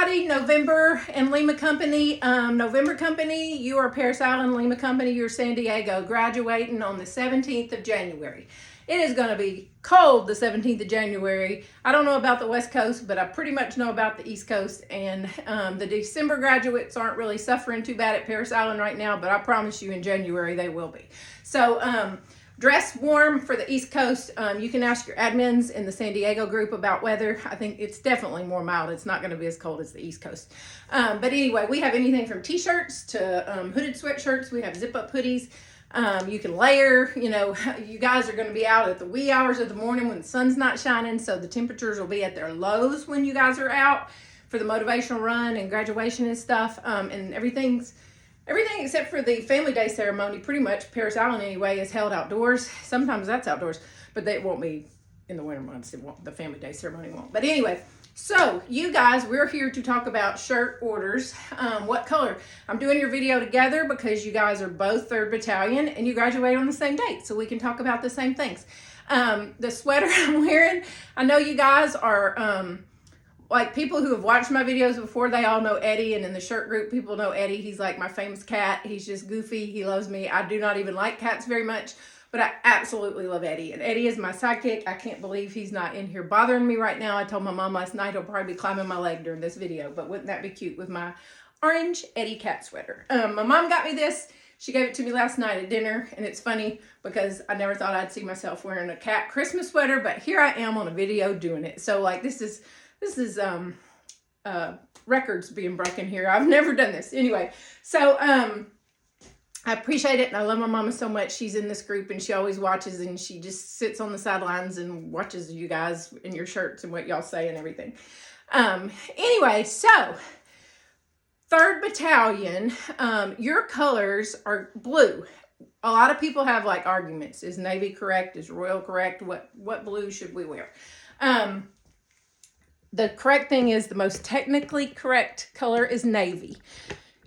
everybody. November and Lima Company. November Company, you are Parris Island. Lima Company, you're San Diego. Graduating on the 17th of January. It is going to be cold the 17th of January. I don't know about the West Coast, but I pretty much know about the East Coast. And the December graduates aren't really suffering too bad at Parris Island right now, but I promise you in January they will be. So dress warm for the East Coast. You can ask your admins in the San Diego group about weather. I think it's definitely more mild. It's not going to be as cold as the East Coast. But anyway, we have anything from t-shirts to hooded sweatshirts. We have zip-up hoodies. You can layer, you guys are going to be out at the wee hours of the morning when the sun's not shining. So the temperatures will be at their lows when you guys are out for the motivational run and graduation and stuff. And everything except for the family day ceremony, pretty much Parris Island anyway, is held outdoors. Sometimes that's outdoors, but they won't be in the winter months. The family day ceremony won't. But anyway, so you guys, we're here to talk about shirt orders. What color? I'm doing your video together because you guys are both 3rd Battalion and you graduate on the same date, so we can talk about the same things. The sweater I'm wearing, I know you guys are like people who have watched my videos before, they all know Eddie, and in the shirt group, people know Eddie. He's like my famous cat. He's just goofy. He loves me. I do not even like cats very much, but I absolutely love Eddie. And Eddie is my sidekick. I can't believe he's not in here bothering me right now. I told my mom last night he'll probably be climbing my leg during this video, but wouldn't that be cute with my orange Eddie cat sweater? My mom got me this. She gave it to me last night at dinner, and it's funny because I never thought I'd see myself wearing a cat Christmas sweater, but here I am on a video doing it. So like this is records being broken here. I've never done this. Anyway, so I appreciate it, and I love my mama so much. She's in this group, and she always watches, and she just sits on the sidelines and watches you guys in your shirts and what y'all say and everything. Anyway, so 3rd Battalion, your colors are blue. A lot of people have like arguments. Is Navy correct? Is Royal correct? What blue should we wear? The correct thing is the most technically correct color is navy.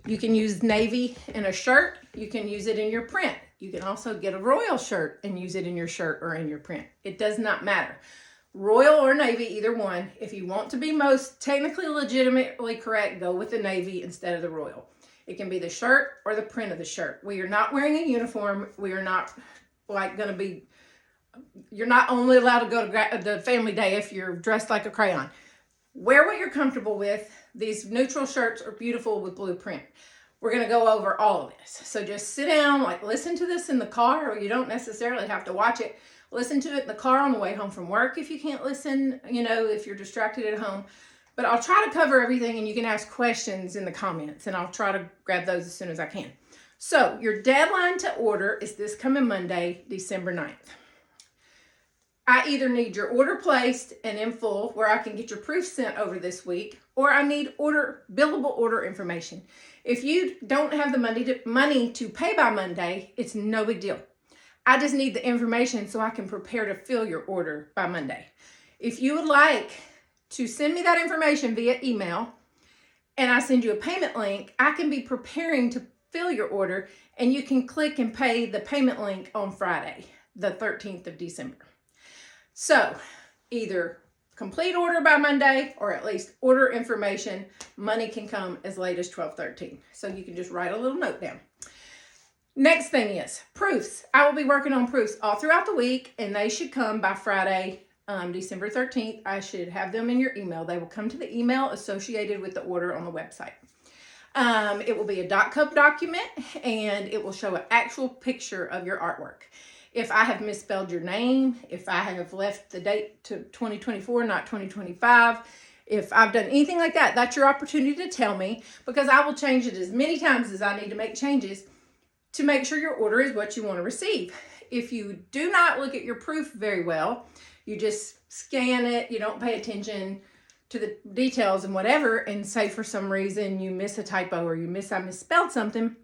You can use navy in a shirt. You can use it in your print. You can also get a royal shirt and use it in your shirt or in your print. It does not matter. Royal or navy, either one. If you want to be most technically legitimately correct, go with the navy instead of the royal. It can be the shirt or the print of the shirt. We are not wearing a uniform. We are not like going to be, you're not only allowed to go to the family day if you're dressed like a crayon. Wear what you're comfortable with. These neutral shirts are beautiful with blue print. We're going to go over all of this. So just sit down, like listen to this in the car, or you don't necessarily have to watch it. Listen to it in the car on the way home from work if you can't listen, if you're distracted at home. But I'll try to cover everything, and you can ask questions in the comments, and I'll try to grab those as soon as I can. So your deadline to order is this coming Monday, December 9th. I either need your order placed and in full where I can get your proof sent over this week, or I need billable order information. If you don't have the money to pay by Monday, it's no big deal. I just need the information so I can prepare to fill your order by Monday. If you would like to send me that information via email and I send you a payment link, I can be preparing to fill your order, and you can click and pay the payment link on Friday, the 13th of December. So either complete order by Monday or at least order information. Money can come as late as 12/13. So you can just write a little note down. Next thing is proofs. I will be working on proofs all throughout the week, and they should come by Friday, December 13th. I should have them in your email. They will come to the email associated with the order on the website. It will be a .cup document, and it will show an actual picture of your artwork. If I have misspelled your name, if I have left the date to 2024, not 2025, if I've done anything like that, that's your opportunity to tell me, because I will change it as many times as I need to make changes to make sure your order is what you want to receive. If you do not look at your proof very well, you just scan it, you don't pay attention to the details and whatever, and say for some reason you miss a typo or I misspelled something,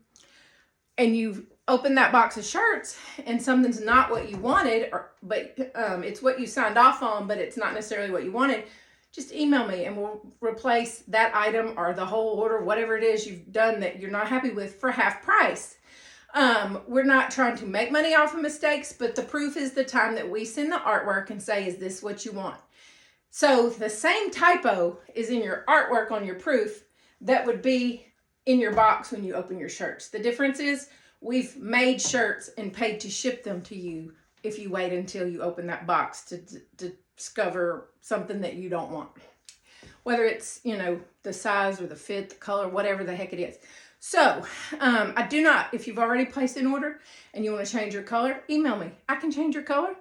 and you open that box of shirts and something's not what you wanted, but it's what you signed off on, but it's not necessarily what you wanted, just email me and we'll replace that item or the whole order, whatever it is you've done that you're not happy with, for half price. We're not trying to make money off of mistakes, but the proof is the time that we send the artwork and say, is this what you want? So the same typo is in your artwork on your proof that would be in your box when you open your shirts. The difference is we've made shirts and paid to ship them to you if you wait until you open that box to discover something that you don't want. Whether it's, the size or the fit, the color, whatever the heck it is. So, I do not, if you've already placed an order and you want to change your color, email me. I can change your color.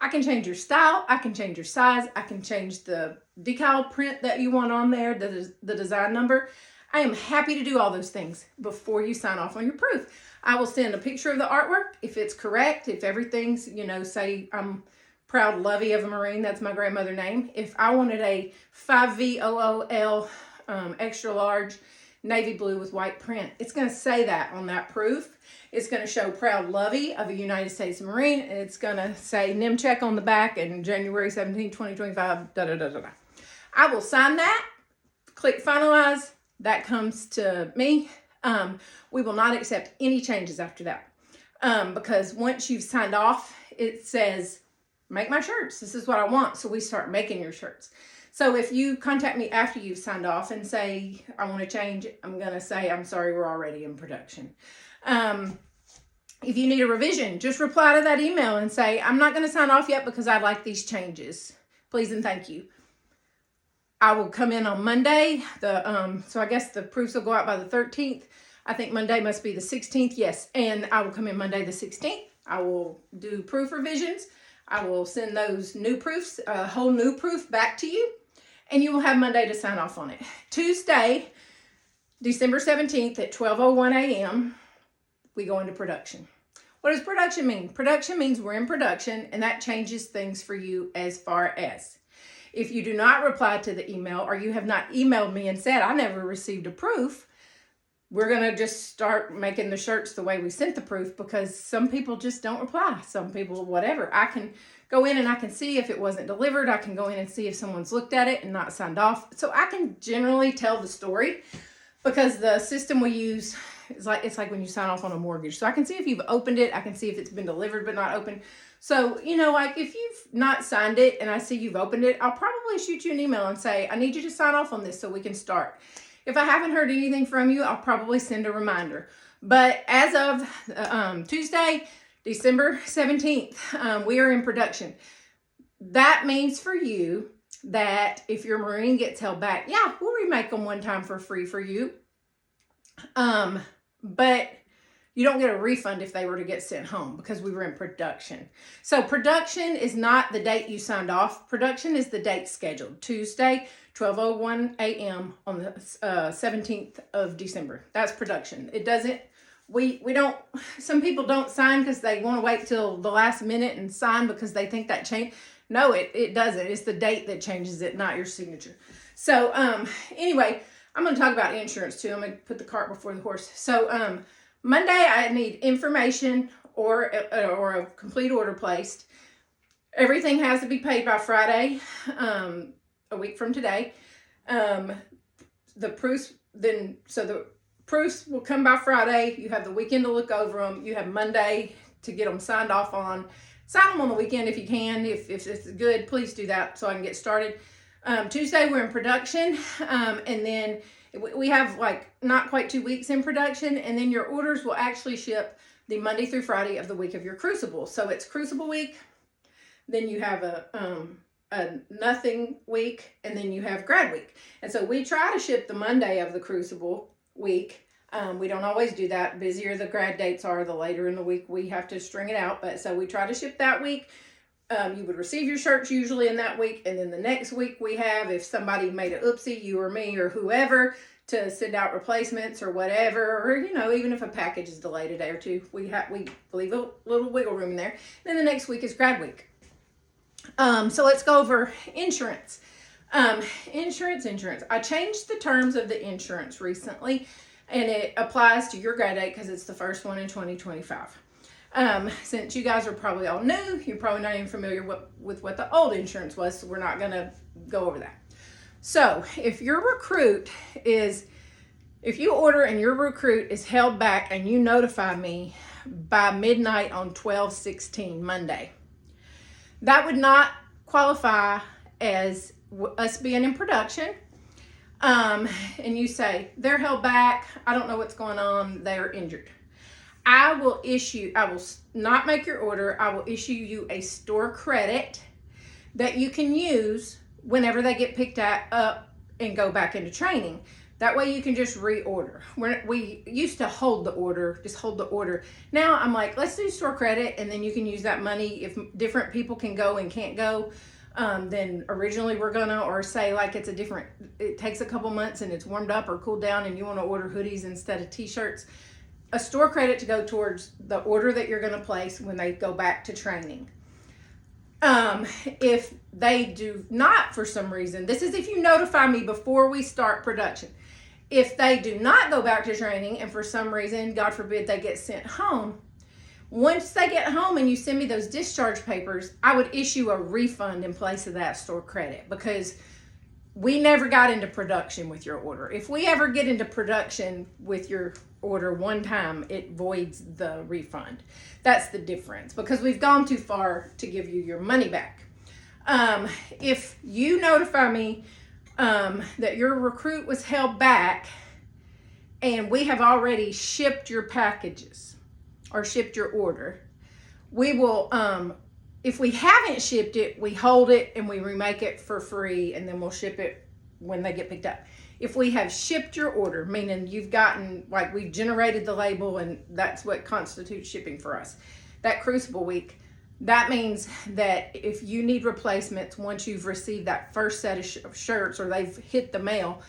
I can change your style. I can change your size. I can change the decal print that you want on there, the design number. I am happy to do all those things before you sign off on your proof. I will send a picture of the artwork if it's correct, if everything's, say I'm Proud Lovey of a Marine, that's my grandmother's name. If I wanted a 5VOOL extra large navy blue with white print, it's going to say that on that proof. It's going to show Proud Lovey of a United States Marine, and it's going to say NIM check on the back and January 17, 2025, da-da-da-da-da. I will sign that, click finalize, that comes to me. We will not accept any changes after that because once you've signed off, it says, make my shirts. This is what I want. So we start making your shirts. So if you contact me after you've signed off and say, I want to change, I'm going to say, I'm sorry, we're already in production. If you need a revision, just reply to that email and say, I'm not going to sign off yet because I like these changes. Please and thank you. I will come in on Monday. So I guess the proofs will go out by the 13th. I think Monday must be the 16th. Yes. And I will come in Monday the 16th. I will do proof revisions. I will send those new proofs, a whole new proof back to you. And you will have Monday to sign off on it. Tuesday, December 17th at 12:01 a.m., we go into production. What does production mean? Production means we're in production, and that changes things for you as far as if you do not reply to the email or you have not emailed me and said, I never received a proof, we're going to just start making the shirts the way we sent the proof because some people just don't reply. Some people, whatever. I can go in and I can see if it wasn't delivered. I can go in and see if someone's looked at it and not signed off. So I can generally tell the story because the system we use is it's like when you sign off on a mortgage. So I can see if you've opened it. I can see if it's been delivered but not opened. So, like if you've not signed it and I see you've opened it, I'll probably shoot you an email and say, I need you to sign off on this so we can start. If I haven't heard anything from you, I'll probably send a reminder. But as of Tuesday, December 17th, we are in production. That means for you that if your Marine gets held back, yeah, we'll remake them one time for free for you. But you don't get a refund if they were to get sent home because we were in production. So production is not the date you signed off. Production is the date scheduled. Tuesday, 12:01 a.m. on the 17th of December. That's production. It doesn't, we don't, some people don't sign because they want to wait till the last minute and sign because they think that changed. No, it doesn't. It's the date that changes it, not your signature. So anyway, I'm going to talk about insurance too. I'm going to put the cart before the horse. So Monday, I need information or a complete order placed. Everything has to be paid by Friday, a week from today. The proofs the proofs will come by Friday. You have the weekend to look over them. You have Monday to get them signed off on. Sign them on the weekend if you can. If it's good, please do that so I can get started. Tuesday, we're in production, and then we have not quite 2 weeks in production, and then your orders will actually ship the Monday through Friday of the week of your Crucible. So it's Crucible week, then you have a nothing week, and then you have grad week. And so we try to ship the Monday of the Crucible week. We don't always do that. Busier the grad dates are, the later in the week we have to string it out. But so we try to ship that week. You would receive your shirts usually in that week, and then the next week we have, if somebody made an oopsie, you or me or whoever, to send out replacements or whatever, or even if a package is delayed a day or two, we leave a little wiggle room in there. Then the next week is grad week. So let's go over insurance. Insurance. I changed the terms of the insurance recently, and it applies to your grad date because it's the first one in 2025. Since you guys are probably all new, you're probably not even familiar with what the old insurance was, so we're not going to go over that. So if you order and your recruit is held back and you notify me by midnight on 12/16 Monday, that would not qualify as us being in production, and you say, they're held back, I don't know what's going on, they're injured. I will not make your order. I will issue you a store credit that you can use whenever they get picked up and go back into training. That way you can just reorder. We used to hold the order, just hold the order. Now I'm like, let's do store credit, and then you can use that money if different people can go and can't go. Then originally we're gonna, or say like it takes a couple months and it's warmed up or cooled down and you want to order hoodies instead of t-shirts. A store credit to go towards the order that you're gonna place when they go back to training. If they do not, for some reason, this is if you notify me before we start production. If they do not go back to training and for some reason, God forbid, they get sent home, once they get home and you send me those discharge papers, I would issue a refund in place of that store credit, because we never got into production with your order. If we ever get into production with your order one time, it voids the refund. That's the difference, because we've gone too far to give you your money back. If you notify me that your recruit was held back and we have already shipped your packages or shipped your order, we will, if we haven't shipped it, we hold it and we remake it for free, and then we'll ship it when they get picked up. If we have shipped your order, meaning you've gotten, like, we've generated the label and that's what constitutes shipping for us, that Crucible Week, that means that if you need replacements once you've received that first set of shirts or they've hit the mail,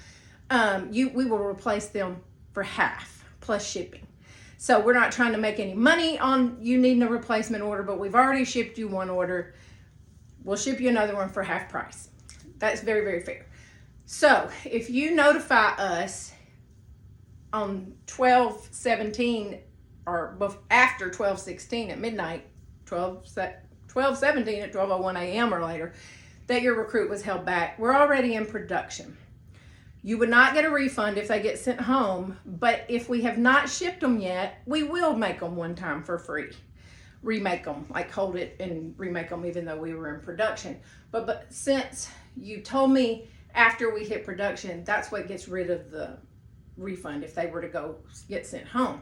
we will replace them for half plus shipping. So we're not trying to make any money on you needing a replacement order, but we've already shipped you one order. We'll ship you another one for half price. That's very, very fair. So if you notify us on 12/17 or after 12/16 at midnight, 12/17 at 12:01 a.m. or later, that your recruit was held back, we're already in production. You would not get a refund if they get sent home, but if we have not shipped them yet, we will make them one time for free. Remake them, like hold it and remake them even though we were in production. But since you told me after we hit production, that's what gets rid of the refund if they were to go get sent home.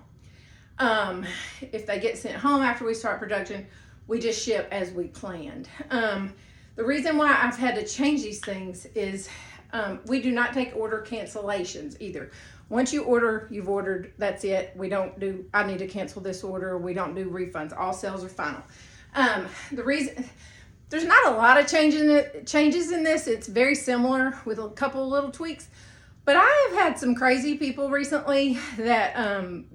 If they get sent home after we start production, we just ship as we planned. The reason why I've had to change these things is we do not take order cancellations either. Once you order, you've ordered, that's it. We don't do, I need to cancel this order. We don't do refunds. All sales are final. The reason, there's not a lot of changes in this. It's very similar with a couple of little tweaks. But I have had some crazy people recently that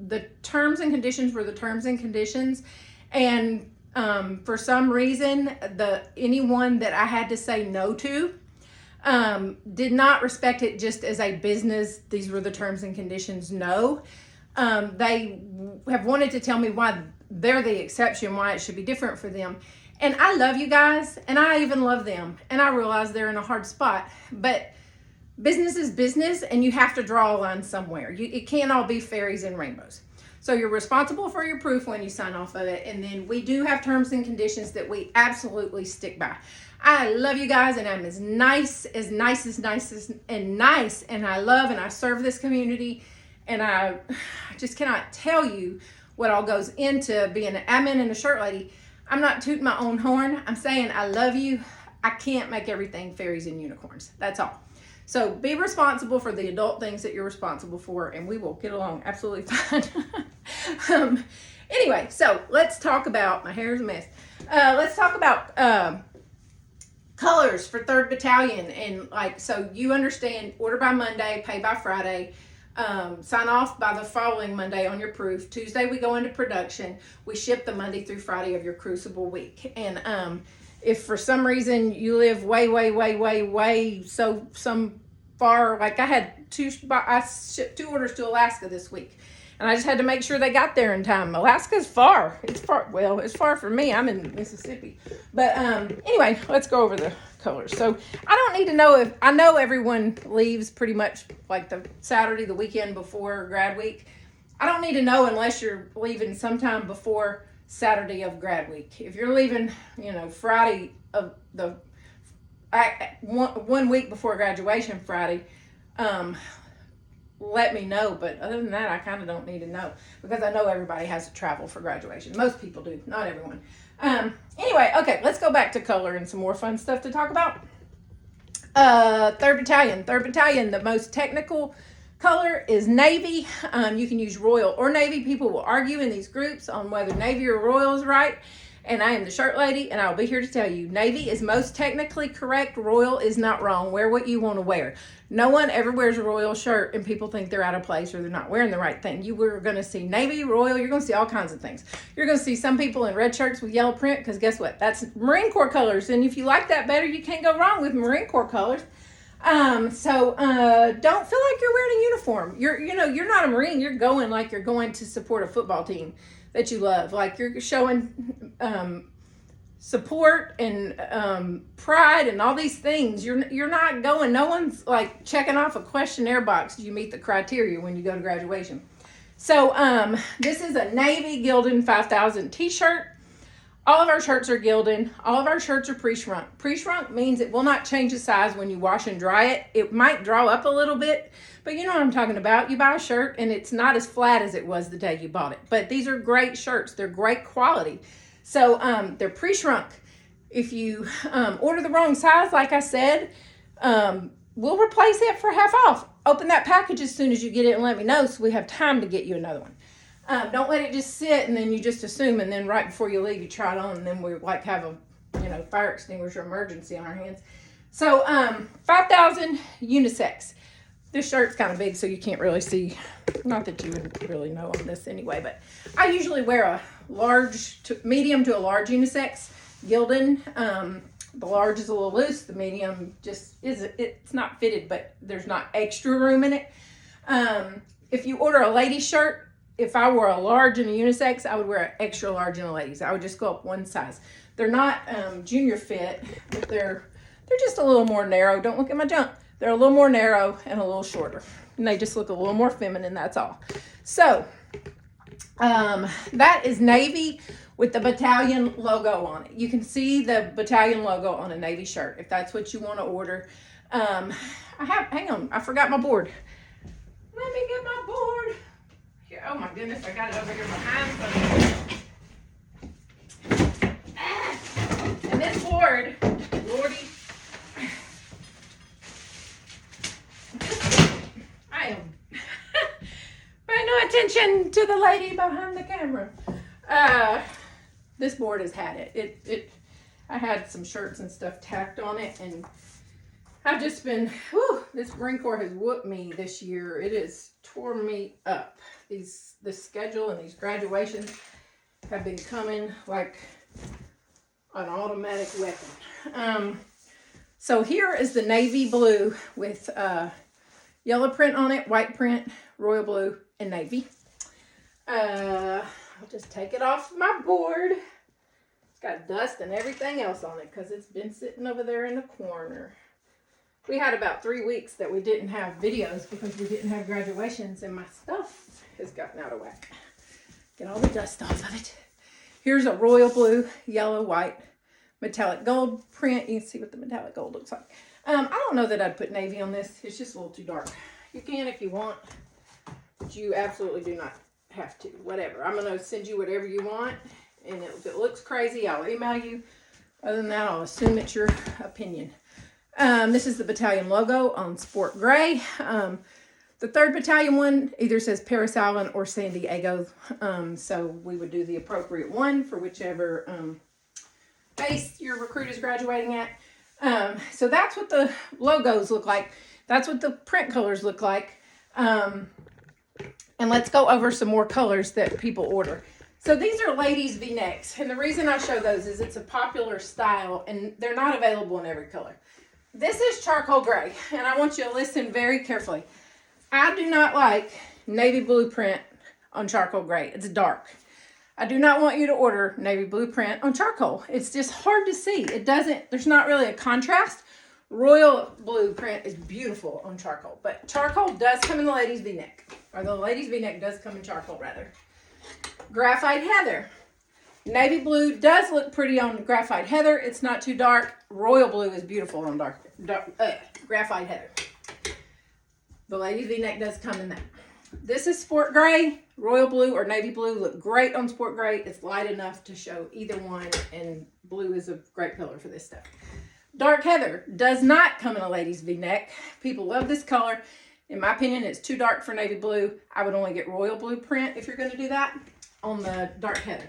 the terms and conditions were the terms and conditions. And for some reason, anyone that I had to say no to did not respect it just as a business. These were the terms and conditions. No. They have wanted to tell me why they're the exception, why it should be different for them. And I love you guys, and I even love them. And I realize they're in a hard spot. But business is business, and you have to draw a line somewhere. It can't all be fairies and rainbows. So you're responsible for your proof when you sign off of it. And then we do have terms and conditions that we absolutely stick by. I love you guys, and I'm as nice, and I love and I serve this community. And I just cannot tell you what all goes into being an admin and a shirt lady. I'm not tooting my own horn. I'm saying I love you. I can't make everything fairies and unicorns. That's all. So be responsible for the adult things that you're responsible for, and we will get along absolutely fine. Anyway, so let's talk about, my hair's a mess. Let's talk about colors for 3rd Battalion. And like, so you understand, order by Monday, pay by Friday, sign off by the following Monday on your proof. Tuesday we go into production. We ship the Monday through Friday of your Crucible Week. And if for some reason you live way so some far, like I had I shipped 2 orders to Alaska this week, and I just had to make sure they got there in time. Alaska's far. It's far. Well, it's far from me. I'm in Mississippi. But anyway, let's go over the colors. So I don't need to know I know everyone leaves pretty much like the Saturday, the weekend before grad week. I don't need to know unless you're leaving sometime before Saturday of grad week. If you're leaving, Friday of the one week before graduation Friday, let me know. But other than that, I kind of don't need to know, because I know everybody has to travel for graduation. Most people do, not everyone. Anyway, okay, let's go back to color and some more fun stuff to talk about. 3rd Battalion, the most technical color is navy. You can use royal or navy. People will argue in these groups on whether navy or royal is right. And I am the shirt lady, and I'll be here to tell you, navy is most technically correct. Royal is not wrong. Wear what you want to wear. No one ever wears a royal shirt and people think they're out of place or they're not wearing the right thing. You are going to see navy, royal. You're going to see all kinds of things. You're going to see some people in red shirts with yellow print, because guess what? That's Marine Corps colors. And if you like that better, you can't go wrong with Marine Corps colors. Don't feel like you're wearing a uniform. You're not a Marine. You're going like you're going to support a football team that you love. Like you're showing support and pride and all these things. You're not going. No one's like checking off a questionnaire box. Do you meet the criteria when you go to graduation? So this is a navy Gildan 5000 t-shirt. All of our shirts are Gildan. All of our shirts are pre-shrunk. Pre-shrunk means it will not change the size when you wash and dry it. It might draw up a little bit, but you know what I'm talking about. You buy a shirt and it's not as flat as it was the day you bought it. But these are great shirts. They're great quality. So they're pre-shrunk. If you order the wrong size, like I said, we'll replace it for half off. Open that package as soon as you get it and let me know so we have time to get you another one. Don't let it just sit and then you just assume, and then right before you leave you try it on, and then we like have a fire extinguisher emergency on our hands. So 5000 unisex. This shirt's kind of big so you can't really see, not that you would really know on this anyway, but I usually wear a medium to a large unisex Gildan. The large is a little loose, the medium just it's not fitted, but there's not extra room in it. If you order a ladies shirt, if I wore a large and a unisex, I would wear an extra large in a ladies. I would just go up one size. They're not junior fit, but they're just a little more narrow. Don't look at my junk. They're a little more narrow and a little shorter. And they just look a little more feminine, that's all. So, that is navy with the battalion logo on it. You can see the battalion logo on a navy shirt if that's what you want to order. Hang on, I forgot my board. Let me get my board. Here, oh my goodness, I got it over here behind something. And this board, Lordy, I am paying no attention to the lady behind the camera. This board has had it. I had some shirts and stuff tacked on it, and I've just been, this Marine Corps has whooped me this year. It has tore me up. The schedule and these graduations have been coming like an automatic weapon. So here is the navy blue with yellow print on it, white print, royal blue, and navy. I'll just take it off my board. It's got dust and everything else on it because it's been sitting over there in the corner. We had about 3 weeks that we didn't have videos because we didn't have graduations, and my stuff has gotten out of whack. Get all the dust off of it. Here's a royal blue, yellow, white, metallic gold print. You can see what the metallic gold looks like. I don't know that I'd put navy on this. It's just a little too dark. You can if you want, but you absolutely do not have to. Whatever. I'm going to send you whatever you want, and if it looks crazy, I'll email you. Other than that, I'll assume it's your opinion. This is the battalion logo on sport gray. The 3rd Battalion one either says Parris Island or San Diego. So we would do the appropriate one for whichever base your recruit is graduating at. So that's what the logos look like. That's what the print colors look like. And let's go over some more colors that people order. So these are ladies V-necks. And the reason I show those is it's a popular style and they're not available in every color. This is charcoal gray, and I want you to listen very carefully. I do not like navy blue print on charcoal gray. It's dark. I do not want you to order navy blue print on charcoal. It's just hard to see. There's not really a contrast. Royal blue print is beautiful on charcoal, but charcoal does come in the ladies V-neck, or the ladies V-neck does come in charcoal rather. Graphite heather. Navy blue does look pretty on graphite heather. It's not too dark. Royal blue is beautiful on graphite heather. The ladies V-neck does come in that. This is sport gray. Royal blue or navy blue look great on sport gray. It's light enough to show either one, and blue is a great color for this stuff. Dark heather does not come in a ladies V-neck. People love this color. In my opinion, it's too dark for navy blue. I would only get royal blue print if you're going to do that on the dark heather.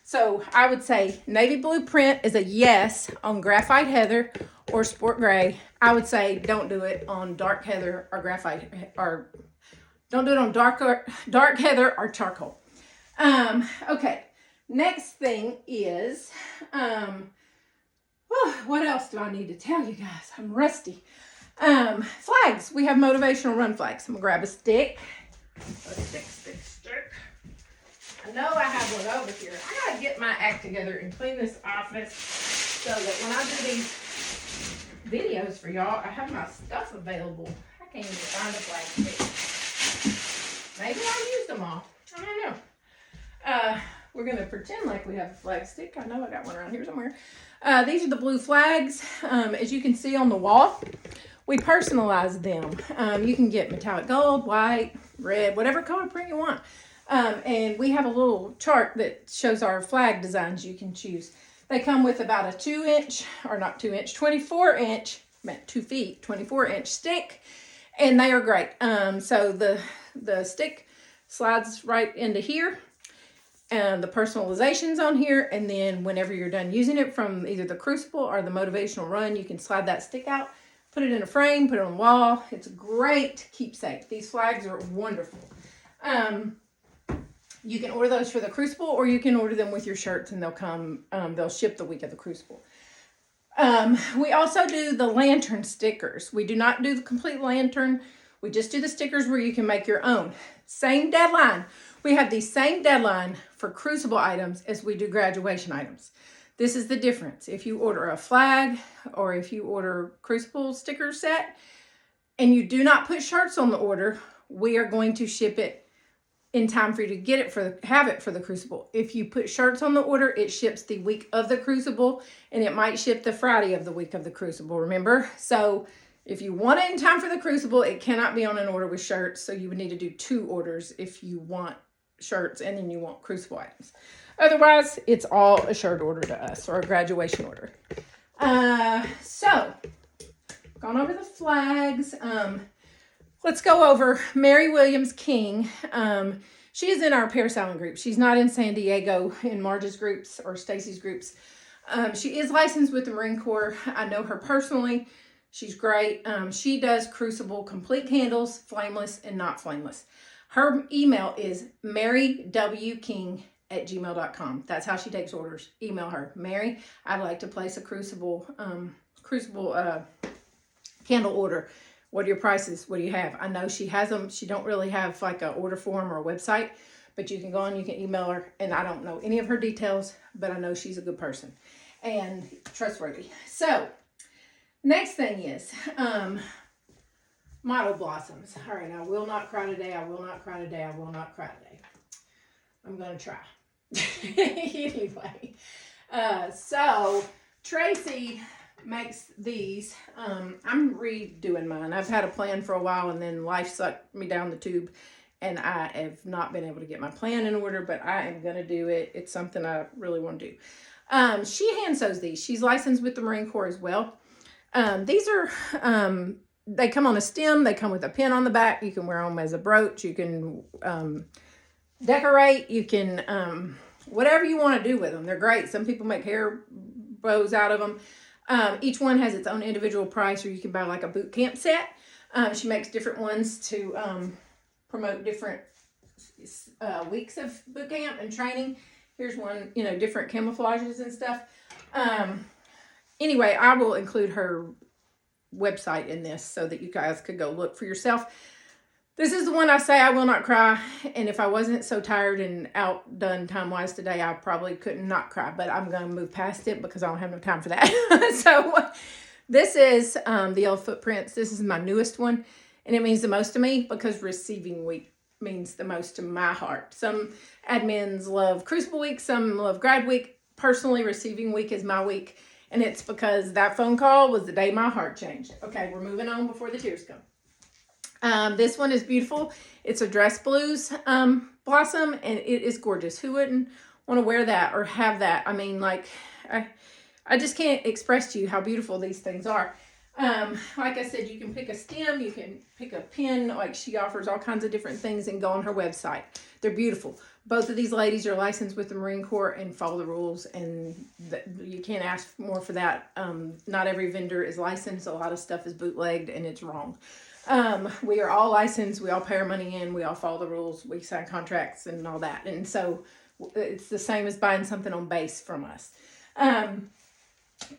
So I would say navy blue print is a yes on graphite heather or sport gray. I would say don't do it on dark heather or graphite, or don't do it on dark heather or charcoal. Okay, next thing is, what else do I need to tell you guys? I'm rusty. Flags. We have motivational run flags. I'm gonna grab a stick. Stick. I know I have one over here. I gotta get my act together and clean this office so that when I do these videos for y'all, I have my stuff available. I can't even find a flag stick. Maybe I used them all. I don't know. We're gonna pretend like we have a flag stick. I know I got one around here somewhere. These are the blue flags. As you can see on the wall, we personalize them. You can get metallic gold, white, red, whatever color print you want. And we have a little chart that shows our flag designs you can choose. They come with about a 24 inch, meant 2 feet, 24 inch stick, and they are great. So the stick slides right into here, and the personalization's on here, and then whenever you're done using it from either the Crucible or the Motivational Run, you can slide that stick out, put it in a frame, put it on the wall. It's a great keepsake. These flags are wonderful. You can order those for the Crucible, or you can order them with your shirts, and they'll come, they'll ship the week of the Crucible. We also do the lantern stickers. We do not do the complete lantern. We just do the stickers where you can make your own. Same deadline. We have the same deadline for Crucible items as we do graduation items. This is the difference. If you order a flag or if you order Crucible sticker set and you do not put shirts on the order, we are going to ship it in time for you to get it have it for the Crucible. If you put shirts on the order, it ships the week of the Crucible, and it might ship the Friday of the week of the Crucible, remember? So if you want it in time for the Crucible, it cannot be on an order with shirts, so you would need to do 2 orders if you want shirts and then you want Crucible items. Otherwise, it's all a shirt order to us, or a graduation order. So, gone over the flags. Let's go over Mary Williams King. She is in our Parris Island group. She's not in San Diego in Marge's groups or Stacy's groups. She is licensed with the Marine Corps. I know her personally. She's great. She does Crucible complete candles, flameless and not flameless. Her email is marywking@gmail.com. That's how she takes orders. Email her. Mary, I'd like to place a Crucible candle order. What are your prices? What do you have? I know she has them. She don't really have like an order form or a website, but you can go on, you can email her, and I don't know any of her details, but I know she's a good person and trustworthy. So next thing is Model Blossoms. All right, I will not cry today. I will not cry today. I will not cry today. I'm going to try. Anyway, so Tracy makes these. I'm redoing mine. I've had a plan for a while, and then life sucked me down the tube, and I have not been able to get my plan in order, but I am going to do it. It's something I really want to do. She hand sews these. She's licensed with the Marine Corps as well. These are, they come on a stem. They come with a pin on the back. You can wear them as a brooch. You can decorate. You can, whatever you want to do with them. They're great. Some people make hair bows out of them. Each one has its own individual price, or you can buy like a boot camp set. She makes different ones to promote different weeks of boot camp and training. Here's one, different camouflages and stuff. Anyway, I will include her website in this so that you guys could go look for yourself. This is the one I say I will not cry. And if I wasn't so tired and outdone time-wise today, I probably couldn't not cry. But I'm going to move past it because I don't have no time for that. So this is the Yellow Footprints. This is my newest one. And it means the most to me because receiving week means the most to my heart. Some admins love Crucible Week, some love Grad Week. Personally, Receiving Week is my week, and it's because that phone call was the day my heart changed. Okay, we're moving on before the tears come. This one is beautiful. It's a dress blues blossom, and it is gorgeous. Who wouldn't want to wear that or have that? I mean, like, I just can't express to you how beautiful these things are. Like I said, you can pick a stem, you can pick a pin, like she offers all kinds of different things, and go on her website. They're beautiful. Both of these ladies are licensed with the Marine Corps and follow the rules, and you can't ask more for that. Not every vendor is licensed. A lot of stuff is bootlegged, and it's wrong. We are all licensed. We all pay our money in. We all follow the rules. We sign contracts and all that. And so it's the same as buying something on base from us.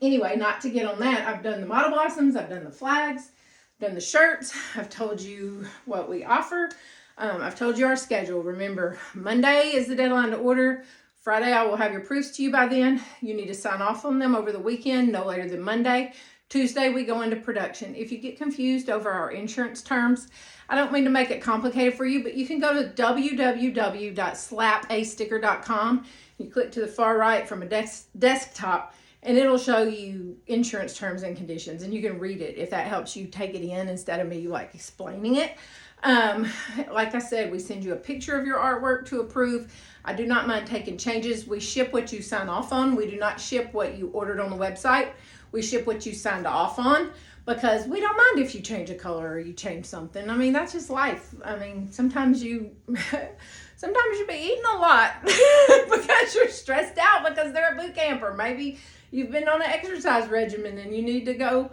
Anyway, not to get on that, I've done the model blossoms. I've done the flags, done the shirts. I've told you what we offer. I've told you our schedule. Remember, Monday is the deadline to order. Friday, I will have your proofs to you by then. You need to sign off on them over the weekend, no later than Monday. Tuesday, we go into production. If you get confused over our insurance terms, I don't mean to make it complicated for you, but you can go to www.slapasticker.com. You click to the far right from a desktop, and it'll show you insurance terms and conditions, and you can read it if that helps you take it in instead of me like explaining it. Like I said, we send you a picture of your artwork to approve. I do not mind taking changes. We ship what you sign off on. We do not ship what you ordered on the website. We ship what you signed off on, because we don't mind if you change a color or you change something. I mean, that's just life. I mean, sometimes you be eating a lot because you're stressed out because they're at boot camp, or maybe you've been on an exercise regimen and you need to go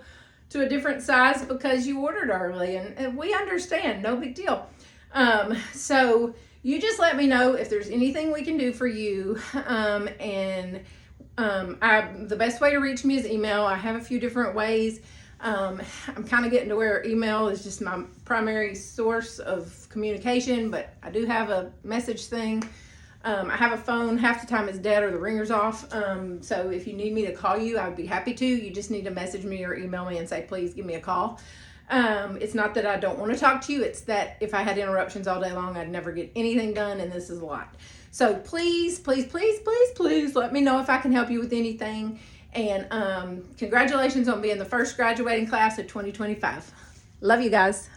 to a different size because you ordered early, and we understand, no big deal. So you just let me know if there's anything we can do for you. The best way to reach me is email. I have a few different ways. I'm kind of getting to where email is just my primary source of communication, but I do have a message thing. I have a phone. Half the time it's dead or the ringer's off. So if you need me to call you, I'd be happy to. You just need to message me or email me and say, please give me a call. It's not that I don't want to talk to you. It's that if I had interruptions all day long, I'd never get anything done, and this is a lot. So please, please, please, please, please let me know if I can help you with anything. And congratulations on being the first graduating class of 2025. Love you guys.